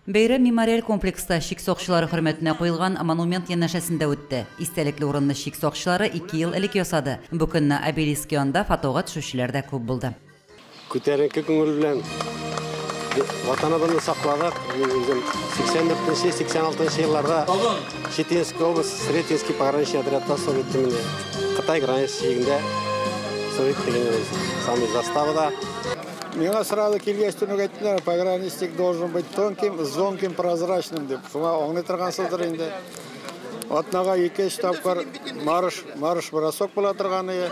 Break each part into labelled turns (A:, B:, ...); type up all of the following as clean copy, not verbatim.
A: Бейрам мемориал комплекста шик соқшылары хөрмәтенә қойылған монумент янәшәсендә үтте. Истәлекле урынны шик соқшылары 2 ел элек ясады. Бу көнне обелиск янында фотога төшүчеләр дә күп булды.
B: Күтәренке күңел белән ватаныбызны сакладык. 84-86 елларда Читинский область, Сретенский пограничный отрядта Совет тимендә Кытай границасында Совет дигән самый заставада.
C: Меня сразу килгәчтен әйттеләр, пограничник должен быть тонким, звонким, прозрачным дип. Шуңа аңлый торгансыздыр инде. Атнага 2 тапкыр марш бросок була торганы.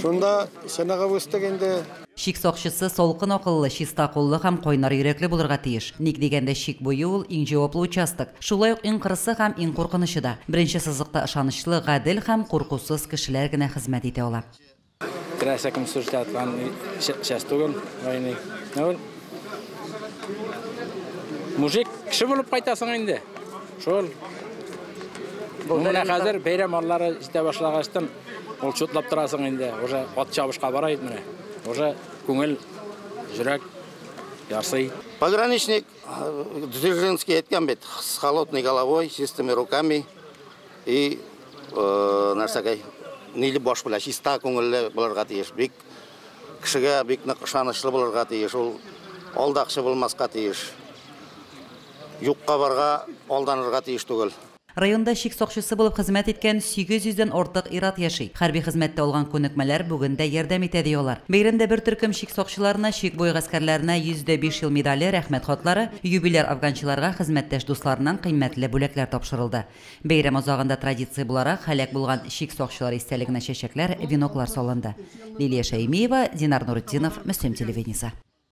C: Шунда сенага үстек инде.
A: Шик соқшысы солқын акыллы, чиста куллы һәм койнар йөрәкле булырга тиеш. Ник дигәндә шик буе ул иң җаваплы участок. Шулай ук иң кырысы һәм иң куркынышы да. Беренче сызыкта ышанычлы, гадел һәм куркусыз кешеләр генә хезмәт итә ала.
D: Красяком суждатван сейчас туган войны. Мужик кеше булып кайтасың инде. Шул. Менә хәзер бәйрәм аллары җитә башлагачтан ул чутлап торасың инде. Уже ат чабышка барайт менә. Уже күңел, жүрәк ярсый.
E: Пограничник Дзержинский әйткән бит, с холодной головой, чистыми руками и нәрсәгә Ниле баш белән чиста күңелле булырга тиеш. Бик кешегә бик нык ышанычлы булырга тиеш. Ул алдакчы булмаска тиеш. Юкка барга алданырга тиеш түгел.
A: Районда шик соқшысы булып хезмәт иткән 800дән артык ир-ат яши. Хәрби хезмәттә алган күнекмәләр бүген дә ярдәм итә диyorlar. Бәйрәмдә бер төркем шик соқшыларына, шик буй гаскәрләренә 105 ел медале, рәхмәт хатлары, юбиляр афганчыларга хезмәттәш дусларыннан кыйммәтле бүләкләр тапшырылды. Бәйрәм азагында традиция буларак һәлак булган шик соқшылары истәлегенә чәчәкләр, веноклар салынды. Лилия Шәймиева, Динар Нуретдинов, Мөслим телевидениесе.